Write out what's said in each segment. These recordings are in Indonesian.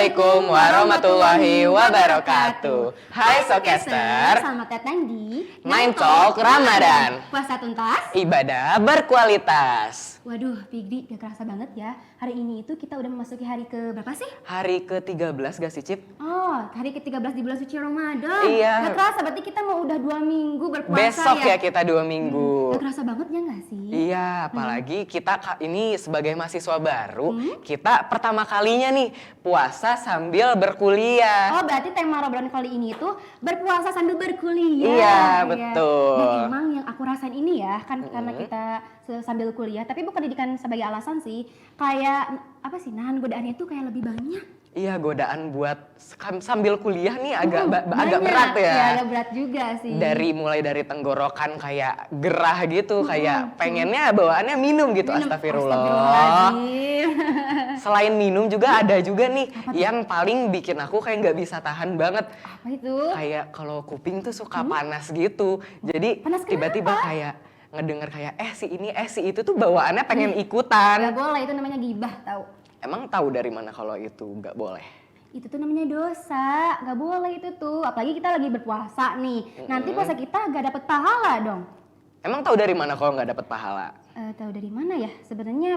Assalamualaikum warahmatullahi wabarakatuh. Hai Socaster, selamat datang di Nine Talk Ramadan. Puasa tuntas, Ibadah berkualitas. Waduh, Pigdi, gak kerasa banget ya. Hari ini itu kita udah memasuki hari ke berapa sih? Hari ke-13 gak sih, Cip? Oh, hari ke-13 di bulan suci Ramadan. Iya. Gak kerasa, berarti kita mau udah 2 minggu berpuasa. Besok ya kita 2 minggu. Gak kerasa banget ya gak sih? Iya, apalagi kita ini sebagai mahasiswa baru, kita pertama kalinya nih puasa sambil berkuliah. Oh, berarti tema Ramadan kali ini itu berpuasa sambil berkuliah. Iya, betul. Dan emang yang aku rasain ini ya, kan karena kita sambil kuliah, tapi bukan dijadikan sebagai alasan sih. Kayak apa sih, nahan godaannya itu kayak lebih banyak. Iya, godaan buat sambil kuliah nih agak Banyak. berat ya. Iya, agak berat juga sih. Mulai dari tenggorokan kayak gerah gitu, kayak pengennya bawaannya minum gitu. Astagfirullah. Astagfirullahaladzim. Selain minum juga ada juga nih yang paling bikin aku kayak nggak bisa tahan banget. Apa itu? Kayak kalau kuping tuh suka panas gitu. Jadi Panas tiba-tiba kenapa? kayak ngedenger kayak si ini si itu tuh bawaannya pengen ikutan. Gak boleh, itu namanya gibah, tahu. Emang tahu dari mana kalau itu nggak boleh? Itu tuh namanya dosa, gak boleh itu tuh. Apalagi kita lagi berpuasa nih. Nanti puasa kita gak dapet pahala dong. Emang tahu dari mana kalau nggak dapet pahala? Tahu dari mana ya? Sebenarnya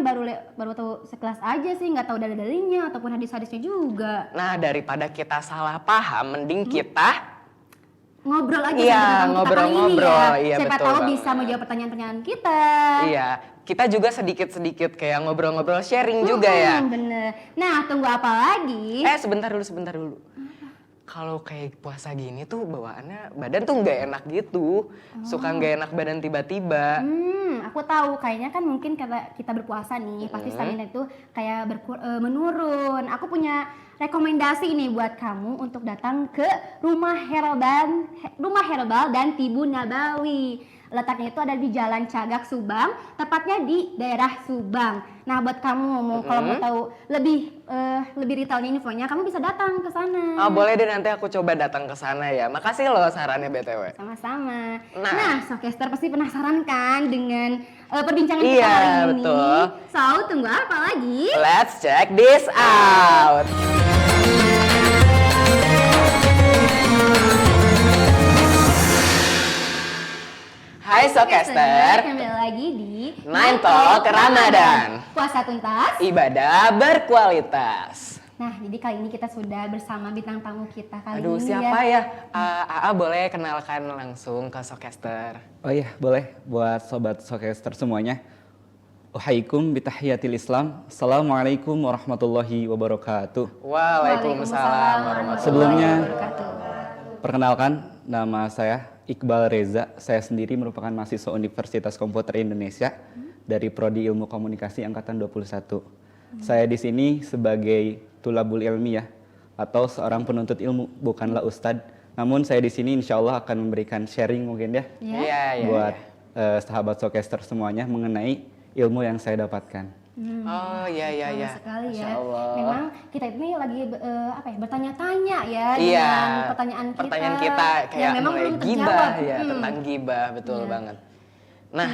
baru tahu sekelas aja sih, nggak tahu dalil-dalilnya ataupun hadis-hadisnya juga. Nah, daripada kita salah paham, mending kita Ngobrol aja Iya, sama teman kita kali ini ngobrol-ngobrol. ya. Iya, Siapa betul tahu banget. bisa menjawab pertanyaan-pertanyaan kita. Iya, kita juga sedikit-sedikit kayak ngobrol-ngobrol sharing juga ya. Bener. Nah, tunggu apa lagi? Sebentar dulu. Kalau kayak puasa gini tuh bawaannya badan tuh nggak enak gitu. Suka nggak enak badan tiba-tiba. Aku tahu kayaknya kan mungkin karena kita berpuasa nih, pasti stamina itu kayak menurun. Aku punya rekomendasi nih buat kamu untuk datang ke Rumah Herbal dan Tibu Nabawi. Letaknya itu ada di Jalan Cagak Subang, tepatnya di daerah Subang. Nah, buat kamu kalau mau tahu lebih detailnya infonya, kamu bisa datang ke sana. Boleh deh, nanti aku coba datang ke sana ya. Makasih loh sarannya BTW. Sama-sama. Nah. Nah, Socaster pasti penasaran kan dengan perbincangan kita Iya, hari ini. betul. So, tunggu apa lagi? Let's check this out. Hai Socaster, Kembali lagi di Nine Talk Ramadan. Puasa tuntas. Ibadah berkualitas. Nah, jadi kali ini kita sudah bersama bintang tamu kita kali Aduh, ini siapa ya? AA boleh kenalkan langsung ke Socaster. Oh iya, boleh. Buat sobat Socaster semuanya. Uhaikum bitahiyatil Islam. Assalamualaikum warahmatullahi wabarakatuh. Waalaikumsalam warahmatullahi Sebelumnya, wabarakatuh. Perkenalkan, nama saya Iqbal Reza. Saya sendiri merupakan mahasiswa Universitas Komputer Indonesia dari Prodi Ilmu Komunikasi Angkatan 21. Saya di sini sebagai tulabul ilmi ya, atau seorang penuntut ilmu, bukanlah ustadz. Namun saya di sini insya Allah akan memberikan sharing mungkin ya, Iya. buat sahabat Socaster semuanya mengenai ilmu yang saya dapatkan. Oh iya. Sama sekali ya. Masya Allah. Memang kita ini lagi bertanya-tanya ya Iya, dengan pertanyaan kita kayak yang memang mulai belum gibah terjawab. ya, tentang gibah, betul banget. Nah,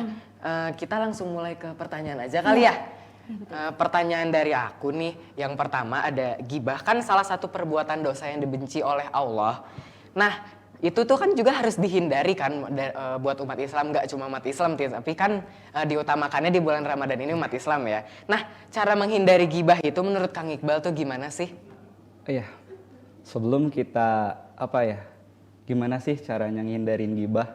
kita langsung mulai ke pertanyaan aja kali ya. Pertanyaan dari aku nih, yang pertama ada gibah kan salah satu perbuatan dosa yang dibenci oleh Allah. Nah, itu tuh kan juga harus dihindari kan buat umat Islam, nggak cuma umat Islam, tapi kan diutamakannya di bulan Ramadan ini umat Islam ya. Nah, cara menghindari gibah itu menurut Kang Iqbal tuh gimana sih? Iya, sebelum kita gimana sih caranya ngindarin gibah?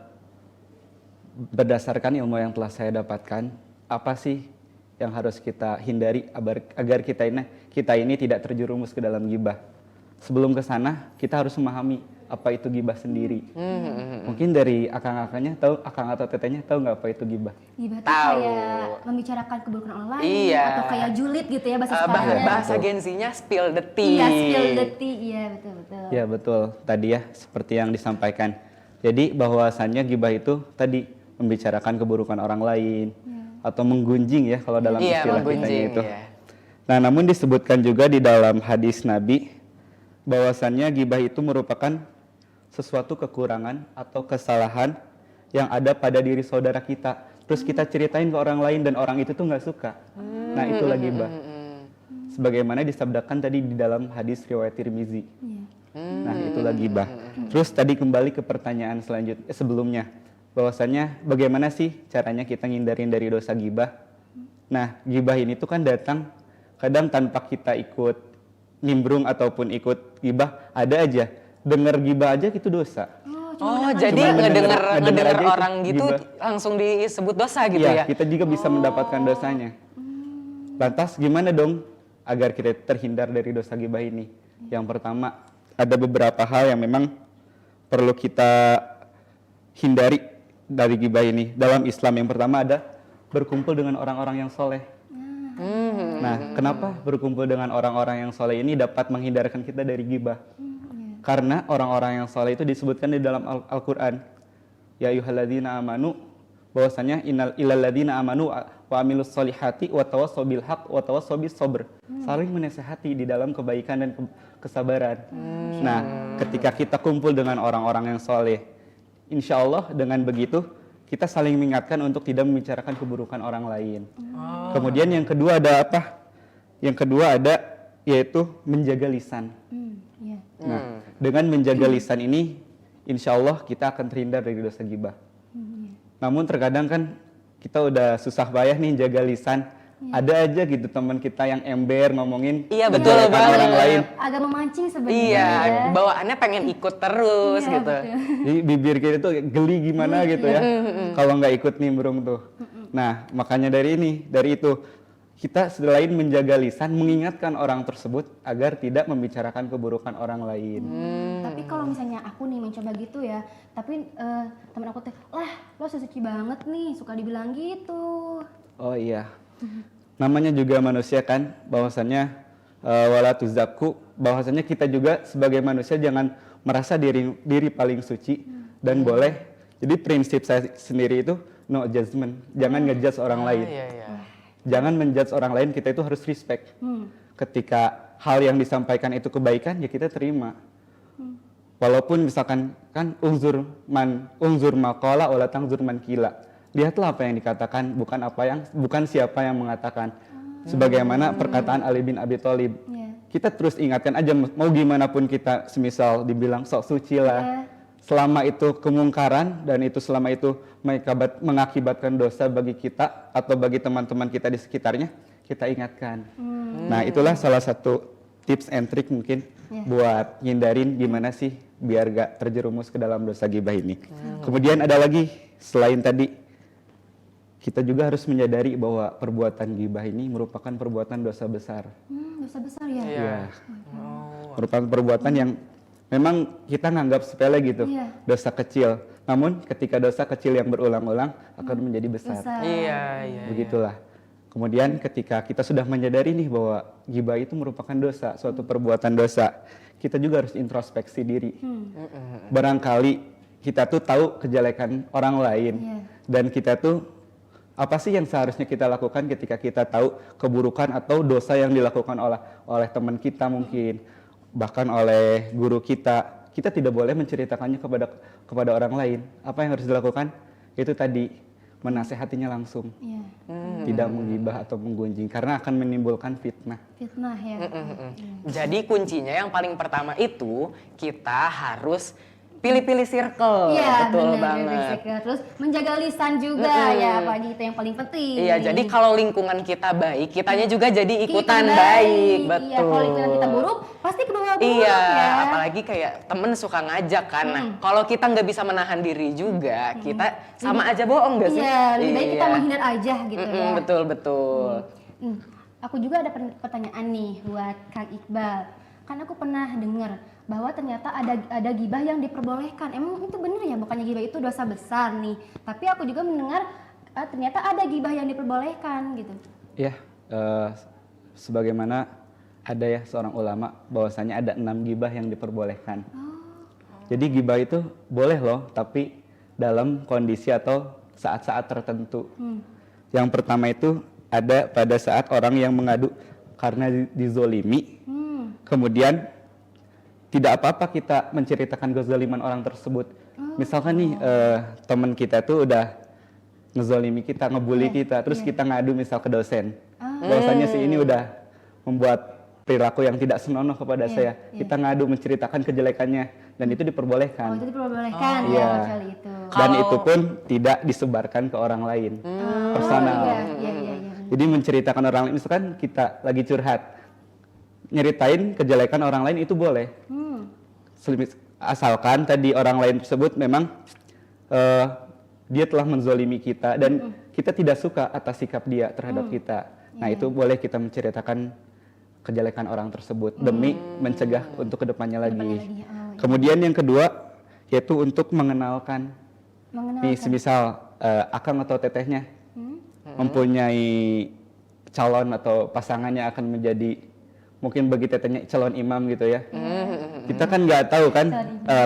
Berdasarkan ilmu yang telah saya dapatkan, apa sih yang harus kita hindari agar kita ini tidak terjerumus ke dalam gibah? Sebelum ke sana, kita harus memahami apa itu gibah sendiri. Mungkin dari akang-akangnya tahu, akang atau tetehnya tahu nggak apa itu gibah? Gibah tuh Tahu. kayak membicarakan keburukan orang lain Iya. atau kayak julid gitu ya bahasa sekarangnya. Bahasa gensinya spill the tea. Iya, spill the tea. Iya, betul. Ya betul, tadi ya seperti yang disampaikan. Jadi bahwasannya gibah itu tadi membicarakan keburukan orang lain atau menggunjing ya kalau dalam Iya, istilah kita menggunjing, itu. iya. Nah, namun disebutkan juga di dalam hadis Nabi bahwasannya gibah itu merupakan sesuatu kekurangan atau kesalahan yang ada pada diri saudara kita. Terus kita ceritain ke orang lain dan orang itu tuh nggak suka. Nah, itulah gibah. sebagaimana disabdakan tadi di dalam hadis riwayat Tirmizi. Iya. Nah, itulah ghibah. Terus tadi kembali ke pertanyaan selanjutnya sebelumnya, bahwasanya bagaimana sih caranya kita ngindarin dari dosa ghibah? Nah, ghibah ini tuh kan datang kadang tanpa kita ikut nimbrung ataupun ikut ghibah, ada aja denger ghibah aja gitu dosa. Oh, jadi Cuma ngedenger ngedenger aja itu orang gitu ghibah. langsung disebut dosa gitu Iya, ya? kita juga bisa mendapatkan dosanya. Lantas gimana dong agar kita terhindar dari dosa ghibah ini? Yang pertama, ada beberapa hal yang memang perlu kita hindari dari ghibah ini. Dalam Islam yang pertama ada berkumpul dengan orang-orang yang soleh. Nah, kenapa berkumpul dengan orang-orang yang soleh ini dapat menghindarkan kita dari ghibah? Karena orang-orang yang soleh itu disebutkan di dalam Al-Quran. Ya ayyuhalladzina amanu, bahwasanya innal ilalladzina amanu wa amilus solihati wa tawassaw bil haq wa tawassaw bis sabr. Saling menasehati di dalam kebaikan dan kesabaran. Nah, ketika kita kumpul dengan orang-orang yang soleh, insya Allah dengan begitu kita saling mengingatkan untuk tidak membicarakan keburukan orang lain. Kemudian yang kedua ada apa? Yang kedua ada yaitu menjaga lisan. Iya. Nah, dengan menjaga lisan ini, insya Allah kita akan terhindar dari dosa ghibah. Namun terkadang kan kita udah susah payah nih jaga lisan. Ada aja gitu teman kita yang ember ngomongin Iya, betul kejelekan banget. orang lain. Agak memancing sebenarnya. Iya, ya. bawaannya pengen ikut terus Iya, gitu. betul. Jadi bibir kita tuh geli gimana gitu ya, kalau nggak ikut nimbrung tuh. Nah, makanya dari itu kita selain menjaga lisan, mengingatkan orang tersebut agar tidak membicarakan keburukan orang lain. Tapi kalau misalnya aku nih mencoba gitu ya, tapi temen aku teh, lah lo sesuci banget nih, suka dibilang gitu. Oh iya, namanya juga manusia kan, bahwasannya wala tuzakku, bahwasannya kita juga sebagai manusia jangan merasa diri paling suci dan boleh. Jadi prinsip saya sendiri itu no judgment, jangan ngejudge orang lain. Iya, iya. Jangan menjudge orang lain, kita itu harus respect. Ketika hal yang disampaikan itu kebaikan, ya kita terima. Walaupun misalkan kan unzur maqala wala tangzur man kila. Lihatlah apa yang dikatakan, bukan siapa yang mengatakan. Sebagaimana perkataan Ali bin Abi Thalib. Iya. Kita terus ingatkan aja, mau gimana pun kita semisal dibilang sok suci lah. Selama itu kemungkaran dan itu selama itu mengakibatkan dosa bagi kita atau bagi teman-teman kita di sekitarnya, kita ingatkan. Nah, itulah salah satu tips and trick mungkin buat ngindarin gimana sih biar gak terjerumus ke dalam dosa ghibah ini. Kemudian ada lagi selain tadi, kita juga harus menyadari bahwa perbuatan ghibah ini merupakan perbuatan dosa besar. Dosa besar ya? Iya. Merupakan perbuatan yang memang kita nganggap sepele gitu, dosa kecil. Namun ketika dosa kecil yang berulang-ulang akan menjadi besar. Iya, iya. Begitulah. Kemudian ketika kita sudah menyadari nih bahwa ghibah itu merupakan dosa, suatu perbuatan dosa, kita juga harus introspeksi diri. Barangkali kita tuh tahu kejelekan orang lain dan kita tuh apa sih yang seharusnya kita lakukan ketika kita tahu keburukan atau dosa yang dilakukan oleh teman kita mungkin, bahkan oleh guru kita. Kita tidak boleh menceritakannya kepada orang lain. Apa yang harus dilakukan? Itu tadi, menasehatinya langsung. Tidak menggibah atau menggunjing karena akan menimbulkan fitnah. Fitnah ya. Jadi kuncinya yang paling pertama itu kita harus pilih-pilih circle. Iya, Betul benar, banget. Terus menjaga lisan juga ya, apalagi itu yang paling penting. Iya, jadi kalau lingkungan kita baik, kitanya juga jadi ikutan baik. Betul. Iya, kalau lingkungan kita buruk, pasti kebawa buruk Iya, ya. apalagi kayak temen suka ngajak kan. Nah, kalau kita nggak bisa menahan diri juga, kita sama aja bohong nggak sih? Iya, lebih baik kita menghindar aja gitu ya. Betul, betul. Aku juga ada pertanyaan nih buat Kang Iqbal. Kan aku pernah dengar bahwa ternyata ada gibah yang diperbolehkan. Emang itu benar ya? Bukannya gibah itu dosa besar nih. Tapi aku juga mendengar ternyata ada gibah yang diperbolehkan gitu. Iya, sebagaimana ada ya seorang ulama bahwasanya ada 6 gibah yang diperbolehkan. Jadi gibah itu boleh loh, tapi dalam kondisi atau saat-saat tertentu. Yang pertama itu ada pada saat orang yang mengadu karena dizolimi. Kemudian tidak apa-apa kita menceritakan kezaliman orang tersebut. Misalkan nih teman kita tuh udah ngezolimi kita, ngebully kita, terus kita ngadu misal ke dosen. Bahwasanya si ini udah membuat perilaku yang tidak senonoh kepada saya. Kita ngadu menceritakan kejelekannya dan itu Oh, diperbolehkan. itu diperbolehkan Iya. ya kecuali itu. Dan Kalau- itu pun tidak disebarkan ke orang lain. Personal. Iya, iya, iya. Jadi menceritakan orang lain, misalkan kita lagi curhat, nyeritain kejelekan orang lain itu boleh. Asalkan tadi orang lain tersebut memang dia telah menzolimi kita dan kita tidak suka atas sikap dia terhadap kita. Nah itu boleh kita menceritakan kejelekan orang tersebut demi mencegah untuk kedepannya lagi. Oh, iya. Kemudian yang kedua yaitu untuk mengenalkan. Nih semisal akang atau tetehnya mempunyai calon atau pasangannya akan menjadi mungkin bagi tetehnya calon imam gitu ya. Kita kan nggak tahu kan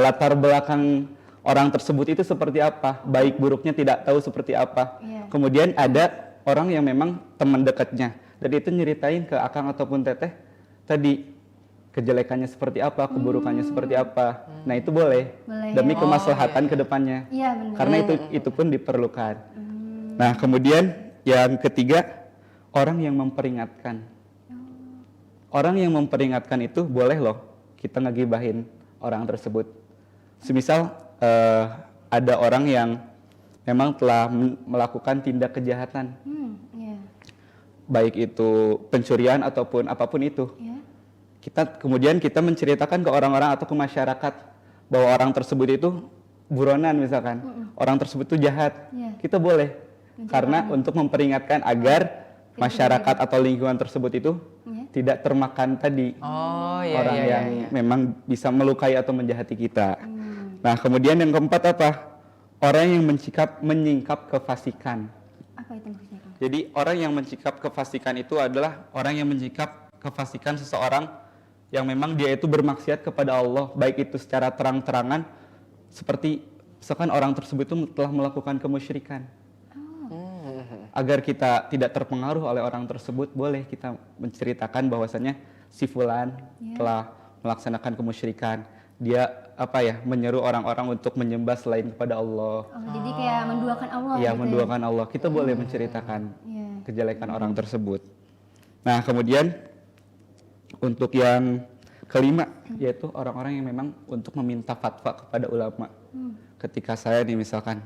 latar belakang orang tersebut itu seperti apa, baik buruknya tidak tahu seperti apa. Iya. Kemudian ada orang yang memang teman dekatnya dan itu nyeritain ke akang ataupun teteh tadi kejelekannya seperti apa, keburukannya seperti apa. Nah itu boleh Boleh, demi ya. kemaslahatan ke depannya. Iya, benar. Karena itu pun diperlukan. Nah kemudian yang ketiga orang yang memperingatkan. Orang yang memperingatkan itu boleh loh kita ngegibahin orang tersebut. Semisal ada orang yang memang telah melakukan tindak kejahatan, Iya. baik itu pencurian ataupun apapun itu. Iya. Kemudian kita menceritakan ke orang-orang atau ke masyarakat bahwa orang tersebut itu buronan misalkan, orang tersebut itu jahat. Iya. Kita boleh karena untuk memperingatkan agar masyarakat atau lingkungan tersebut itu Iya. tidak termakan tadi Oh iya orang iya, yang iya. memang bisa melukai atau menjahati kita. Nah kemudian yang keempat apa? Orang yang menyingkap kefasikan. Apa itu maksudnya, Kang? Jadi orang yang menyingkap kefasikan itu adalah orang yang menyingkap kefasikan seseorang yang memang dia itu bermaksiat kepada Allah, baik itu secara terang-terangan seperti misalkan orang tersebut itu telah melakukan kemusyrikan. Agar kita tidak terpengaruh oleh orang tersebut, boleh kita menceritakan bahwasanya si fulan telah melaksanakan kemusyrikan. Dia menyeru orang-orang untuk menyembah selain kepada Allah. Oh, jadi kayak menduakan Allah Iya, gitu menduakan Allah. Kita boleh menceritakan Iya. kejelekan orang tersebut. Nah, kemudian untuk yang kelima yaitu orang-orang yang memang untuk meminta fatwa kepada ulama. Ketika saya nih misalkan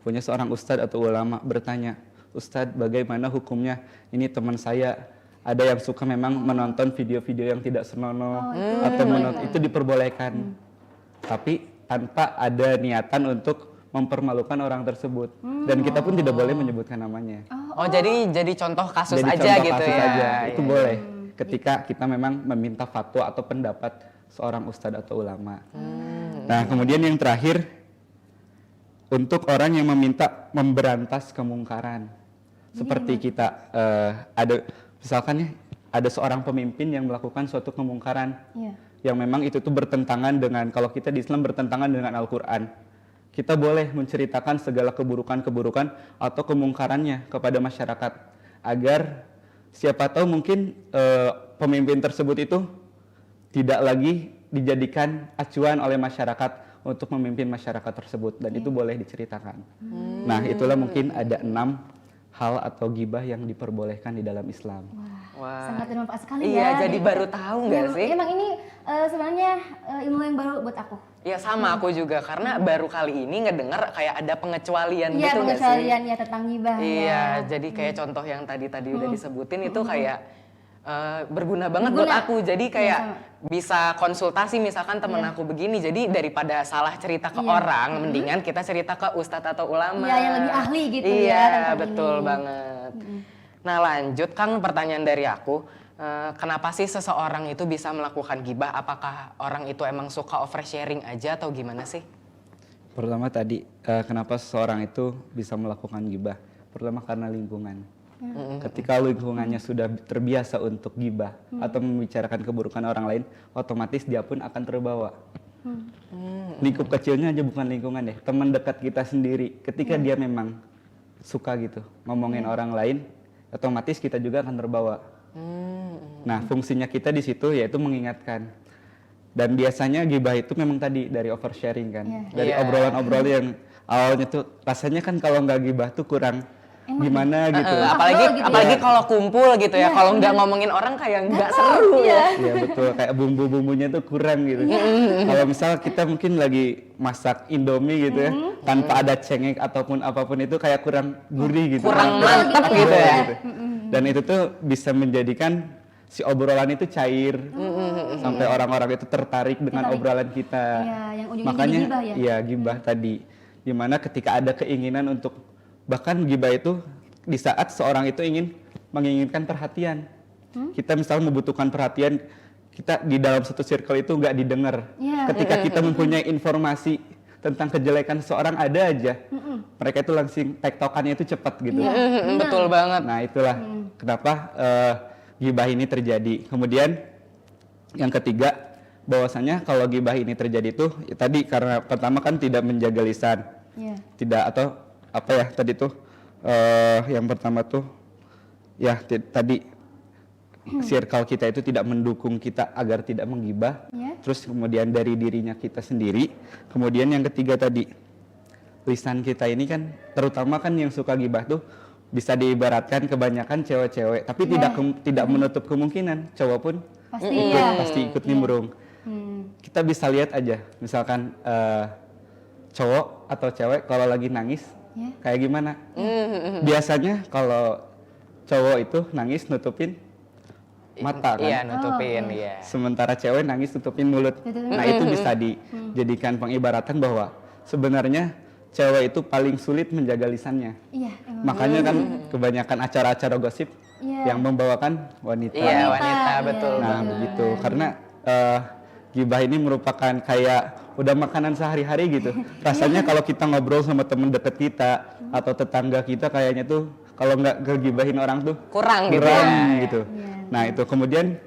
punya seorang ustadz atau ulama bertanya, "Ustadz, bagaimana hukumnya? Ini teman saya ada yang suka memang menonton video-video yang tidak senonoh atau itu diperbolehkan." Tapi tanpa ada niatan untuk mempermalukan orang tersebut dan kita pun tidak boleh menyebutkan namanya. Oh jadi contoh kasus Jadi aja contoh gitu kasus ya. aja, itu Iya. boleh ketika kita memang meminta fatwa atau pendapat seorang ustadz atau ulama. Nah kemudian yang terakhir untuk orang yang meminta memberantas kemungkaran. Seperti kita ada misalkan ya ada seorang pemimpin yang melakukan suatu kemungkaran Iya. yang memang itu tuh bertentangan dengan, kalau kita di Islam bertentangan dengan Al-Quran. Kita boleh menceritakan segala keburukan-keburukan atau kemungkarannya kepada masyarakat agar siapa tahu mungkin pemimpin tersebut itu tidak lagi dijadikan acuan oleh masyarakat untuk memimpin masyarakat tersebut dan itu boleh diceritakan. Nah itulah mungkin ada 6 hal atau gibah yang diperbolehkan di dalam Islam. Wah. Sangat bermanfaat sekali Iya, ya. jadi baru tahu nggak Iya, sih? Emang ini sebenarnya ilmu yang baru buat aku. Iya sama aku juga karena baru kali ini ngedengar kayak ada pengecualian Iya, gitu nggak sih? pengecualian ya tentang gibah. Iya, jadi kayak contoh yang tadi udah disebutin itu kayak berguna banget buat Berguna. aku. Jadi Iya, kayak sama. bisa konsultasi misalkan temen aku begini. Jadi daripada salah cerita ke Iya. orang, mendingan kita cerita ke ustadz atau ulama. Iya, yang lebih ahli gitu ya Iya, tentang betul ini. banget. Nah lanjut Kang, pertanyaan dari aku. Kenapa sih seseorang itu bisa melakukan gibah? Apakah orang itu emang suka oversharing aja atau gimana sih? Pertama tadi, kenapa seseorang itu bisa melakukan gibah? Pertama karena lingkungan. Ketika lingkungannya sudah terbiasa untuk gibah atau membicarakan keburukan orang lain, otomatis dia pun akan terbawa. Lingkup kecilnya aja bukan lingkungan deh, teman dekat kita sendiri. Ketika dia memang suka gitu ngomongin orang lain, otomatis kita juga akan terbawa. Nah, fungsinya kita di situ yaitu mengingatkan. Dan biasanya gibah itu memang tadi dari oversharing kan. Iya. Dari Iya. obrolan-obrolan yang awalnya tuh rasanya kan kalau nggak gibah tuh kurang gimana gitu. Apalagi gitu ya. apalagi kalau kumpul gitu ya. Kalau nggak ngomongin orang kayak nggak seru ya. Iya betul, kayak bumbu-bumbunya tuh kurang gitu. Kalau misal kita mungkin lagi masak Indomie gitu ya, tanpa ada cengek ataupun apapun itu kayak kurang gurih gitu. Kurang Kurang mantap gitu ya. Dan itu tuh bisa menjadikan si obrolan itu cair, sampai orang-orang itu tertarik dengan obrolan kita. Iya, yang ujungnya Makanya, jadi gibah ya? iya gibah tadi. Dimana ketika ada keinginan untuk, bahkan gibah itu di saat seorang itu menginginkan perhatian. Kita misalnya membutuhkan perhatian, kita di dalam satu circle itu nggak didengar. Iya. Ketika kita mempunyai informasi tentang kejelekan seorang ada aja, mereka itu langsung tektokannya itu cepat gitu. Betul banget. Nah itulah kenapa gibah ini terjadi. Kemudian yang ketiga, bahwasanya kalau gibah ini terjadi itu ya tadi karena pertama kan tidak menjaga lisan, tidak atau apa ya tadi tuh yang pertama tuh ya tadi circle kita itu tidak mendukung kita agar tidak menggibah. Terus kemudian dari dirinya kita sendiri. Kemudian yang ketiga tadi lisan kita ini kan terutama kan yang suka gibah tuh bisa diibaratkan kebanyakan cewek-cewek, tapi tidak menutup kemungkinan cowok pun pasti ikut nimbrung. Kita bisa lihat aja, misalkan cowok atau cewek kalau lagi nangis kayak gimana? Biasanya kalau cowok itu nangis nutupin mata kan? Iya, nutupin iya. Sementara cewek nangis nutupin mulut. Nah itu bisa dijadikan pengibaratan bahwa sebenarnya cewek itu paling sulit menjaga lisannya. Makanya kan kebanyakan acara-acara gosip yang membawakan wanita. Iya, wanita, betul. Nah begitu, karena gibah ini merupakan kayak udah makanan sehari-hari gitu. Rasanya kalau kita ngobrol sama temen deket kita atau tetangga kita kayaknya tuh kalau nggak kegibahin orang tuh Kurang gitu ya. gitu. Nah itu kemudian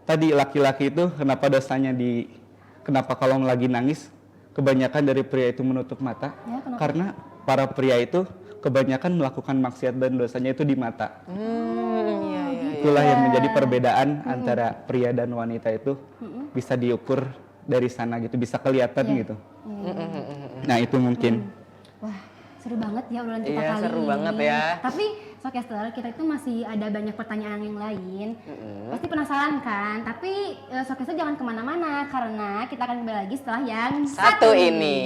tadi laki-laki itu kenapa dosanya kenapa kalau lagi nangis kebanyakan dari pria itu menutup mata? Karena para pria itu kebanyakan melakukan maksiat dan dosanya itu di mata. Itulah yang menjadi perbedaan antara pria dan wanita itu bisa diukur dari sana gitu, bisa kelihatan gitu. Nah itu mungkin. Wah, seru banget ya obrolan kita Iya, kali seru ini. banget ya. Tapi Showcaster, kita itu masih ada banyak pertanyaan yang lain. Pasti penasaran kan? Tapi Showcaster jangan kemana-mana karena kita akan kembali lagi setelah yang Satu ini.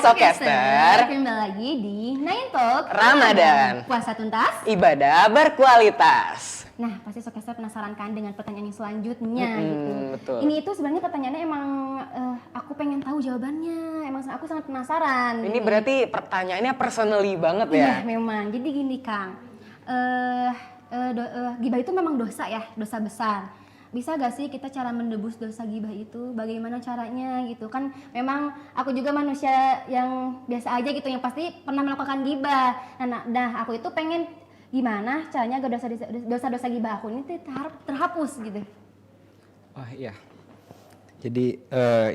Showcaster, kembali lagi di Nine Talk Ramadan. Puasa tuntas, Ibadah berkualitas. Nah, pasti Showcaster penasaran kan dengan pertanyaan yang selanjutnya gitu. Betul. Ini itu sebenarnya pertanyaannya emang aku pengen tahu jawabannya. Emang aku sangat penasaran. Ini berarti pertanyaannya personally banget ya. Iya, memang. Jadi gini, Kang. Gibah itu memang dosa ya, dosa besar. Bisa gak sih kita cara menebus dosa gibah itu? Bagaimana caranya gitu kan? Memang aku juga manusia yang biasa aja gitu, yang pasti pernah melakukan gibah. Nah, aku itu pengen gimana caranya agar dosa-dosa gibah aku ini terhapus gitu. Oh iya. Jadi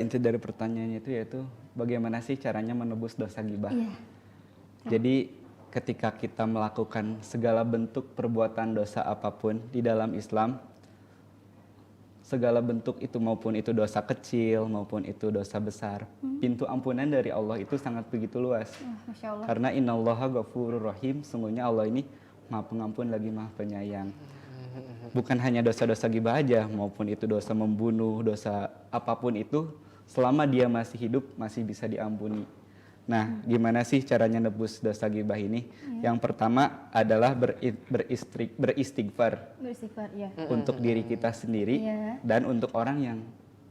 inti dari pertanyaannya itu yaitu bagaimana sih caranya menebus dosa gibah? Iya. Jadi ketika kita melakukan segala bentuk perbuatan dosa apapun di dalam Islam, segala bentuk itu maupun itu dosa kecil maupun itu dosa besar, pintu ampunan dari Allah itu sangat begitu luas. Masya Allah. Karena innallaha ghafurur rahim, sungguhnya Allah ini Maha Pengampun lagi Maha Penyayang. Bukan hanya dosa-dosa gibah aja, maupun itu dosa membunuh, dosa apapun itu, selama dia masih hidup masih bisa diampuni. Nah, gimana sih caranya nebus dosa gibah ini? Yang pertama adalah beristighfar Beristighfar ya. untuk diri kita sendiri dan untuk orang yang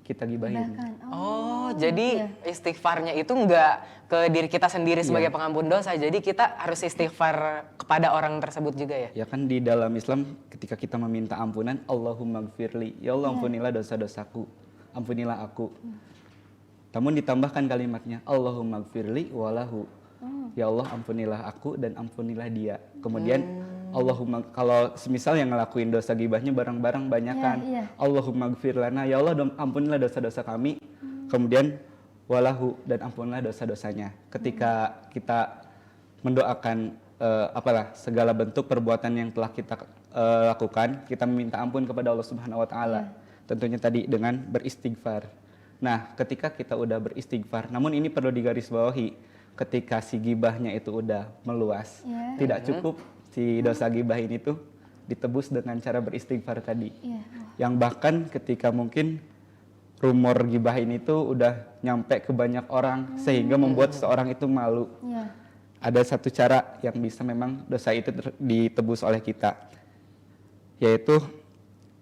kita gibahin. Bahkan. Oh, jadi istighfarnya itu nggak ke diri kita sendiri sebagai pengampun dosa, jadi kita harus istighfar kepada orang tersebut juga ya? Ya kan di dalam Islam ketika kita meminta ampunan, Allahumma gfirli, ya Allah ampunilah dosa-dosaku, ampunilah aku. Namun ditambahkan kalimatnya, Allahumma gfirli walahu, ya Allah ampunilah aku dan ampunilah dia. Kemudian Allahumma, kalau semisal yang ngelakuin dosa gibahnya bareng-bareng banyak kan, Allahumma gfir lana, ya Allah ampunilah dosa-dosa kami. Kemudian walahu, dan ampunilah dosa-dosanya. Ketika kita mendoakan segala bentuk perbuatan yang telah kita lakukan, kita meminta ampun kepada Allah Subhanahu wa taala. Tentunya tadi dengan beristighfar. Nah, ketika kita udah beristighfar, namun ini perlu digarisbawahi, ketika si gibahnya itu udah meluas, tidak cukup si dosa gibah ini tuh ditebus dengan cara beristighfar tadi. Yang bahkan ketika mungkin rumor gibah ini tuh udah nyampe ke banyak orang sehingga membuat seorang itu malu. Ada satu cara yang bisa memang dosa itu ditebus oleh kita, yaitu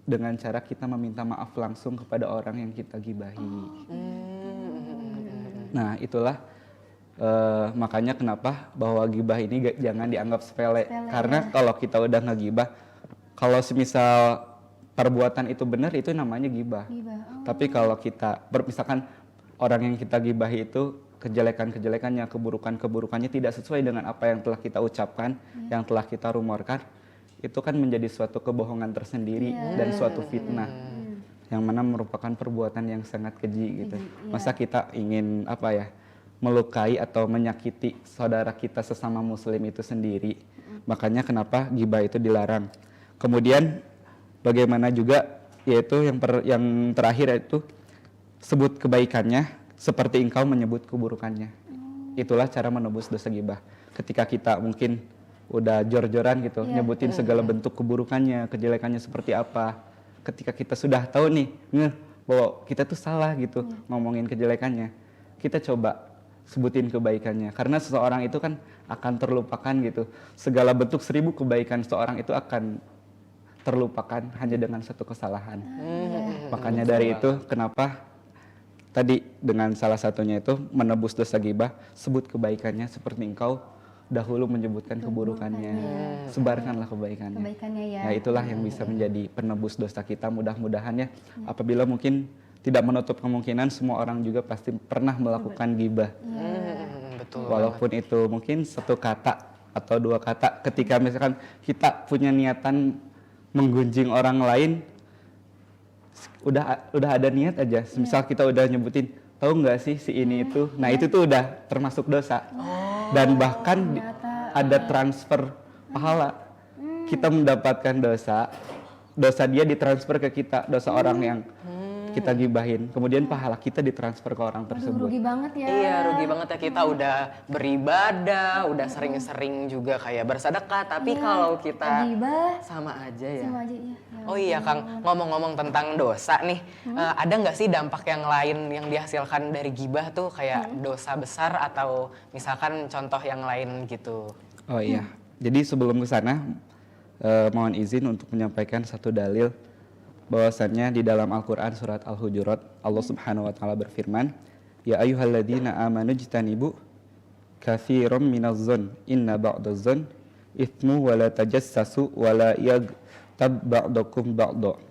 dengan cara kita meminta maaf langsung kepada orang yang kita gibahi. Nah, itulah makanya kenapa bahwa gibah ini jangan dianggap sepele. Karena kalau kita udah ngegibah, kalau semisal perbuatan itu benar, itu namanya gibah. Tapi kalau kita misalkan orang yang kita gibahi itu kejelekan-kejelekannya, keburukan-keburukannya tidak sesuai dengan apa yang telah kita ucapkan, yang telah kita rumorkan, itu kan menjadi suatu kebohongan tersendiri dan suatu fitnah yang mana merupakan perbuatan yang sangat keji gitu. Masa kita ingin melukai atau menyakiti saudara kita sesama muslim itu sendiri. Makanya kenapa gibah itu dilarang. Kemudian bagaimana juga, yaitu yang terakhir yaitu sebut kebaikannya seperti engkau menyebut keburukannya. Itulah cara menebus dosa gibah. Ketika kita mungkin udah jor-joran gitu, nyebutin segala bentuk keburukannya, kejelekannya seperti apa. Ketika kita sudah tahu nih, bahwa kita tuh salah gitu ngomongin kejelekannya, kita coba sebutin kebaikannya. Karena seseorang itu kan akan terlupakan gitu. Segala bentuk 1000 kebaikan seseorang itu akan terlupakan hanya dengan satu kesalahan. Makanya dari itu kenapa tadi dengan salah satunya itu menebus dosa gibah, sebut kebaikannya seperti engkau dahulu menyebutkan keburukannya. Sebarkanlah kebaikannya. Nah, itulah yang bisa menjadi penebus dosa kita. Mudah-mudahan ya, apabila mungkin tidak menutup kemungkinan semua orang juga pasti pernah melakukan gibah. Betul. Walaupun itu mungkin satu kata atau dua kata, ketika misalkan kita punya niatan menggunjing orang lain, udah ada niat aja. Misal kita udah nyebutin, tahu nggak sih si ini itu, nah itu tuh udah termasuk dosa. Dan bahkan ada transfer pahala. Kita mendapatkan dosa dia ditransfer ke kita, dosa orang yang kita gibahin. Kemudian pahala kita ditransfer ke orang tersebut. Rugi banget ya. Iya, rugi banget ya, kita udah beribadah, udah sering-sering juga kayak bersedekah, tapi kalau kita gibah sama aja ya. sama aja ya. Oh iya Kang, ngomong-ngomong tentang dosa nih, ada nggak sih dampak yang lain yang dihasilkan dari gibah tuh kayak dosa besar atau misalkan contoh yang lain gitu? Oh iya, jadi sebelum ke sana mohon izin untuk menyampaikan satu dalil bahwasannya di dalam Al-Quran surat Al-Hujurat Allah Subhanahu wa taala berfirman, ya ayyuhalladzina amanu jtanibu katsiran minadh-dhon inna ba'dadh-dhon itsmu wa la tajassasu wa la yaghtab ba'dukum ba'dha.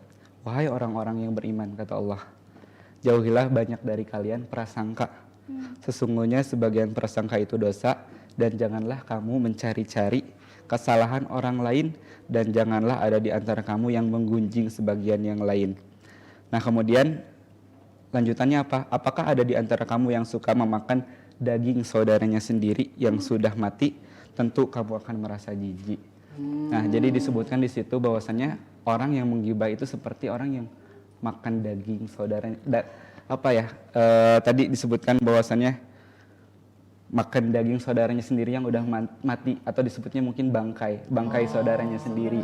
Wahai orang-orang yang beriman, kata Allah, jauhilah banyak dari kalian prasangka. Sesungguhnya sebagian prasangka itu dosa, dan janganlah kamu mencari-cari kesalahan orang lain, dan janganlah ada di antara kamu yang menggunjing sebagian yang lain. Nah, kemudian lanjutannya apa? Apakah ada di antara kamu yang suka memakan daging saudaranya sendiri yang sudah mati? Tentu kamu akan merasa jijik. Nah, jadi disebutkan di situ bahwasannya orang yang menggibah itu seperti orang yang makan daging saudaranya. Tadi disebutkan bahwasannya makan daging saudaranya sendiri yang udah mati, atau disebutnya mungkin bangkai saudaranya sendiri.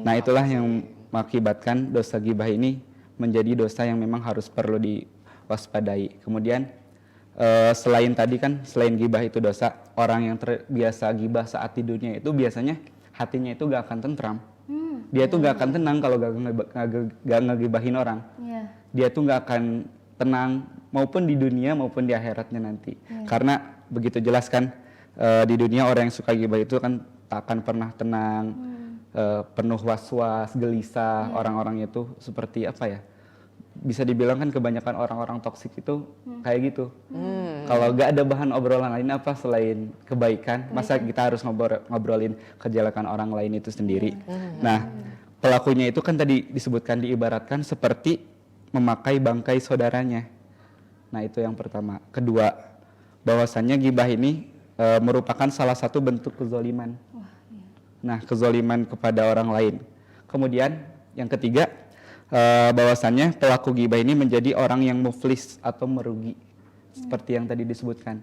Nah, itulah yang mengakibatkan dosa gibah ini menjadi dosa yang memang harus perlu diwaspadai. Kemudian selain tadi kan, selain gibah itu dosa, orang yang terbiasa gibah saat tidurnya itu biasanya hatinya itu gak akan tentram. Dia tuh nggak akan tenang kalau gak ngegibahin orang. Iya. Dia tuh nggak akan tenang maupun di dunia maupun di akhiratnya nanti. Karena begitu jelas kan di dunia orang yang suka gibah itu kan tak akan pernah tenang, penuh was-was, gelisah. Orang-orangnya itu seperti apa ya? Bisa dibilang kan kebanyakan orang-orang toksik itu kayak gitu. Kalau gak ada bahan obrolan lain apa selain kebaikan, masa kita harus ngobrolin kejelekan orang lain itu sendiri. Nah, pelakunya itu kan tadi disebutkan, diibaratkan seperti memakai bangkai saudaranya. Nah, itu yang pertama. Kedua, bahwasannya gibah ini merupakan salah satu bentuk kezoliman. Nah, kezoliman kepada orang lain. Kemudian yang ketiga, bahwasannya pelaku gibah ini menjadi orang yang muflis atau merugi. Seperti yang tadi disebutkan,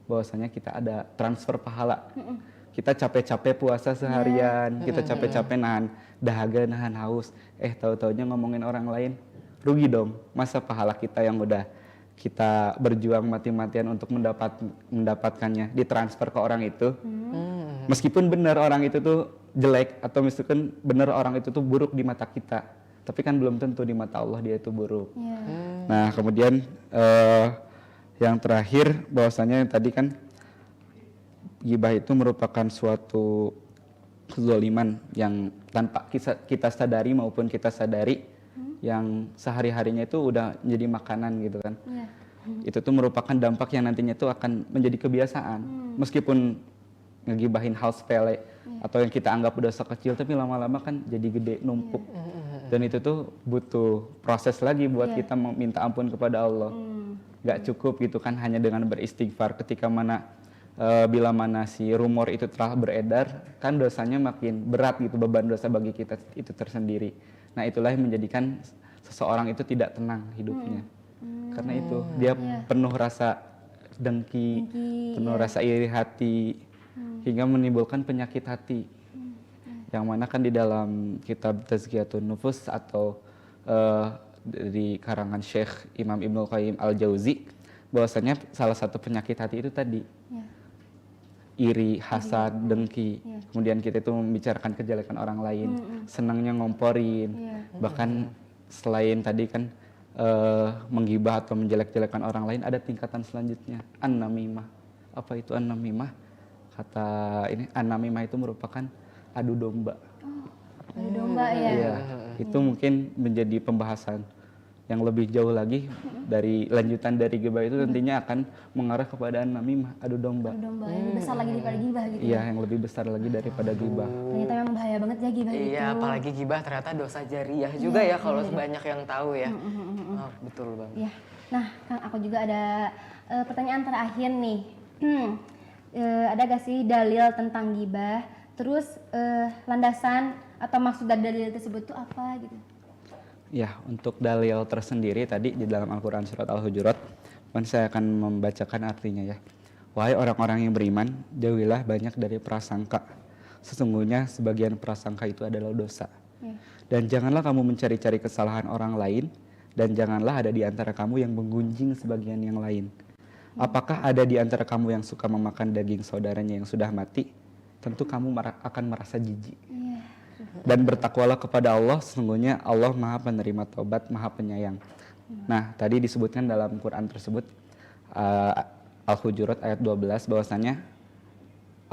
bahwasannya kita ada transfer pahala. Kita capek-capek puasa seharian, kita capek-capek nahan dahaga, nahan haus. Tahu-taunya ngomongin orang lain, rugi dong. Masa pahala kita yang udah kita berjuang mati-matian untuk mendapatkannya ditransfer ke orang itu. Meskipun benar orang itu tuh jelek, atau meskipun benar orang itu tuh buruk di mata kita, tapi kan belum tentu di mata Allah dia itu buruk. Nah, kemudian yang terakhir, bahwasanya tadi kan gibah itu merupakan suatu kezaliman yang tanpa kita sadari maupun kita sadari, yang sehari-harinya itu udah menjadi makanan gitu kan. Itu tuh merupakan dampak yang nantinya itu akan menjadi kebiasaan. Meskipun ngegibahin hal sepele atau yang kita anggap udah sekecil, tapi lama-lama kan jadi gede, numpuk. Dan itu tuh butuh proses lagi buat kita meminta ampun kepada Allah. Gak cukup gitu kan hanya dengan beristighfar. Ketika mana bila mana si rumor itu telah beredar, kan dosanya makin berat gitu, beban dosa bagi kita itu tersendiri. Nah, itulah yang menjadikan seseorang itu tidak tenang hidupnya. Karena itu dia penuh rasa dengki, penuh rasa iri hati, hingga menimbulkan penyakit hati. Yang mana kan di dalam kitab Tazkiyatun Nufus atau dari karangan Syekh Imam Ibnul Qayyim Al-Jauzi, bahwasanya salah satu penyakit hati itu tadi iri, hasad, dengki. Kemudian kita itu membicarakan kejelekan orang lain, senangnya ngomporin. Bahkan selain tadi kan menggibah atau menjelek-jelekan orang lain, ada tingkatan selanjutnya, an-namimah. Apa itu an-namimah? Kata ini, an-namimah itu merupakan adu domba. Adu domba ya. Iya, itu mungkin menjadi pembahasan yang lebih jauh lagi dari lanjutan dari gibah itu nantinya akan mengarah kepada an-namimah, adu domba. Adu domba yang lebih besar lagi daripada gibah gitu. Iya, yang lebih besar lagi daripada gibah. Ternyata memang bahaya banget ya gibah itu. Iya, apalagi gibah ternyata dosa jariah juga ya kalau banyak yang tahu ya. Betul banget. Iya. Nah, Kang, aku juga ada pertanyaan terakhir nih. Ada gak sih dalil tentang gibah? Terus landasan atau maksud dari dalil tersebut itu apa gitu? Ya, untuk dalil tersendiri tadi di dalam Al-Quran Surat Al-Hujurat, saya akan membacakan artinya ya. Wahai orang-orang yang beriman, jauhilah banyak dari prasangka. Sesungguhnya sebagian prasangka itu adalah dosa. Dan janganlah kamu mencari-cari kesalahan orang lain, dan janganlah ada di antara kamu yang menggunjing sebagian yang lain. Apakah ada di antara kamu yang suka memakan daging saudaranya yang sudah mati? Tentu kamu akan merasa jijik. Dan bertakwalah kepada Allah, sesungguhnya Allah Maha Penerima Taubat, Maha Penyayang. Nah, tadi disebutkan dalam Quran tersebut Al-Hujurat ayat 12 bahwasanya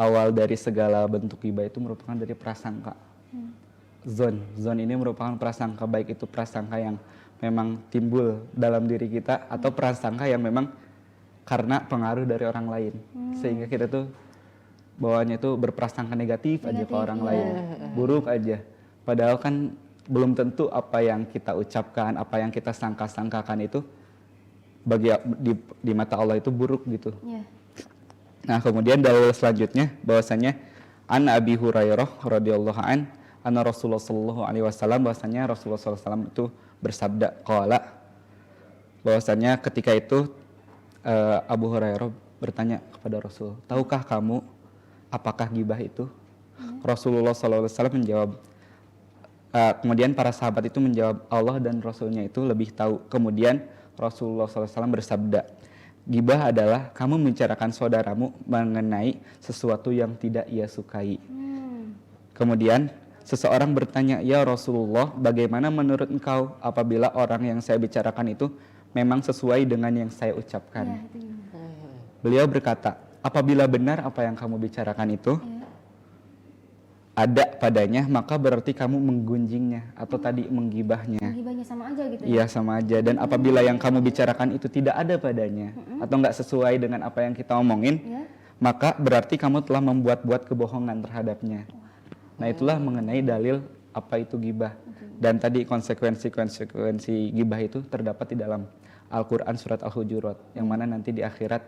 awal dari segala bentuk gibah itu merupakan dari prasangka. Zon ini merupakan prasangka, baik itu prasangka yang memang timbul dalam diri kita atau prasangka yang memang karena pengaruh dari orang lain, sehingga kita tuh bawaannya tuh berprasangka negatif aja ke orang lain, buruk aja. Padahal kan belum tentu apa yang kita ucapkan, apa yang kita sangka-sangkakan itu bagi di mata Allah itu buruk gitu. Nah, kemudian dalil selanjutnya bahwasanya an Abi Hurairah radhiyallahu an anna Rasulullah sallallahu alaihi wasallam, bahwasanya Rasulullah sallallahu alaihi wasallam itu bersabda qala, bahwasanya ketika itu Abu Hurairah bertanya kepada Rasul, tahukah kamu apakah gibah itu? Rasulullah SAW menjawab, kemudian para sahabat itu menjawab, Allah dan Rasulnya itu lebih tahu. Kemudian Rasulullah SAW bersabda, gibah adalah kamu membicarakan saudaramu mengenai sesuatu yang tidak ia sukai. Kemudian Seseorang bertanya, "Ya Rasulullah, bagaimana menurut engkau apabila orang yang saya bicarakan itu memang sesuai dengan yang saya ucapkan?" Iya, itu gimana? Beliau berkata, "Apabila benar apa yang kamu bicarakan itu Iya. ada padanya, maka berarti kamu menggunjingnya atau tadi menggibahnya." Gibahnya sama aja gitu ya? Iya, sama aja. Dan apabila yang kamu bicarakan itu tidak ada padanya atau nggak sesuai dengan apa yang kita omongin, Iya. maka berarti kamu telah membuat-buat kebohongan terhadapnya. Nah, itulah mengenai dalil apa itu gibah. Dan tadi konsekuensi gibah itu terdapat di dalam Al-Quran surat Al-Hujurat, yang mana nanti di akhirat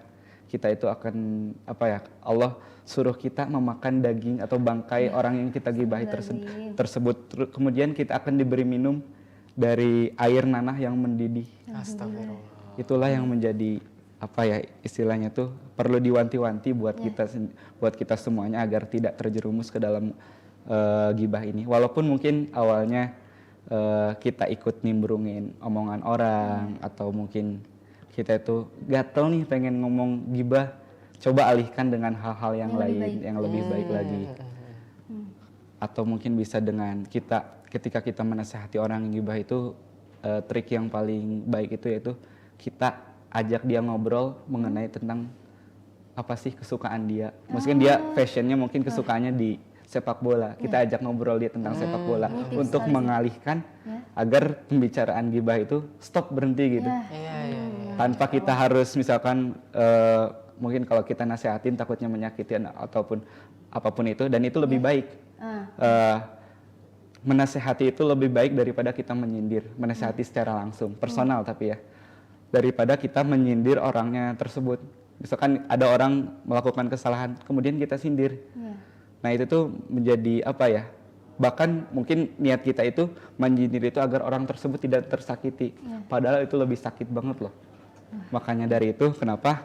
kita itu akan Allah suruh kita memakan daging atau bangkai orang yang kita gibahi tersebut. Kemudian kita akan diberi minum dari air nanah yang mendidih. Astagfirullah. Itulah yang menjadi istilahnya tuh perlu diwanti-wanti buat kita semuanya agar tidak terjerumus ke dalam gibah ini. Walaupun mungkin awalnya kita ikut nimbrungin omongan orang, atau mungkin kita itu gatel nih pengen ngomong gibah, coba alihkan dengan hal-hal yang lain yang lebih baik lagi. Atau mungkin bisa dengan ketika kita menasehati orang yang gibah itu, trik yang paling baik itu yaitu kita ajak dia ngobrol mengenai tentang apa sih kesukaan dia. Mungkin dia passionnya mungkin kesukaannya di sepak bola. Kita ajak ngobrol dia tentang sepak bola untuk mengalihkan agar pembicaraan gibah itu stop, berhenti gitu. Tanpa kita harus misalkan mungkin kalau kita nasihatin takutnya menyakiti ataupun apapun itu, dan itu lebih baik. Menasehati itu lebih baik daripada kita menyindir. Menasehati secara langsung, personal tapi ya. Daripada kita menyindir orangnya tersebut. Misalkan ada orang melakukan kesalahan, kemudian kita sindir. Nah, itu tuh menjadi bahkan mungkin niat kita itu menyindir itu agar orang tersebut tidak tersakiti. Padahal itu lebih sakit banget loh. Makanya dari itu kenapa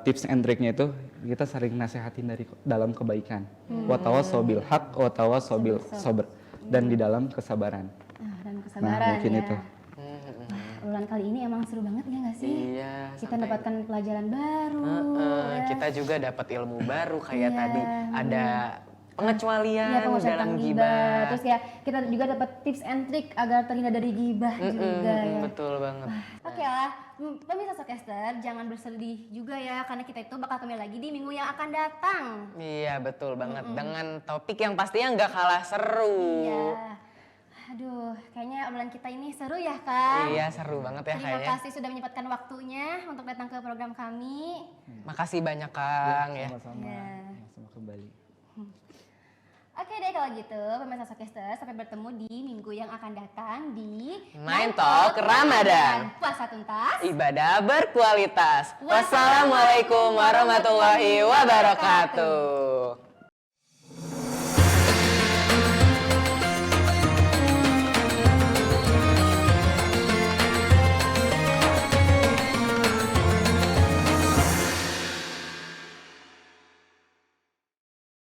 tips and triknya itu kita sering nasehatin dari dalam kebaikan. Wa tawassaw bil haq wa tawassaw bil sabr, dan di dalam kesabaran. Dan kesabaran. Nah, mungkin ya. itu. Obrolan kali ini emang seru banget ya nggak sih? Iya. Kita mendapatkan pelajaran baru. Kita juga dapat ilmu baru kayak tadi ada pengecualian dalam gibah. gibah. Terus ya kita juga dapat tips and trick agar terhindar dari gibah juga ya. Betul banget. Oke lah, pemirsa Showcaster jangan bersedih juga ya, karena kita itu bakal kembali lagi di minggu yang akan datang. Iya, betul banget. Dengan topik yang pastinya nggak kalah seru. Iya. Aduh, kayaknya obrolan kita ini seru ya, Kak. Iya, seru banget ya Terima kayaknya. kasih sudah menyempatkan waktunya untuk datang ke program kami. Makasih banyak Kang ya. Sama-sama. Sama kembali. Oke deh kalau gitu, pemirsa Showcaster, sampai bertemu di minggu yang akan datang di Mind Talk Ramadan. Puasa tuntas. Ibadah berkualitas. Wassalamualaikum warahmatullahi wabarakatuh.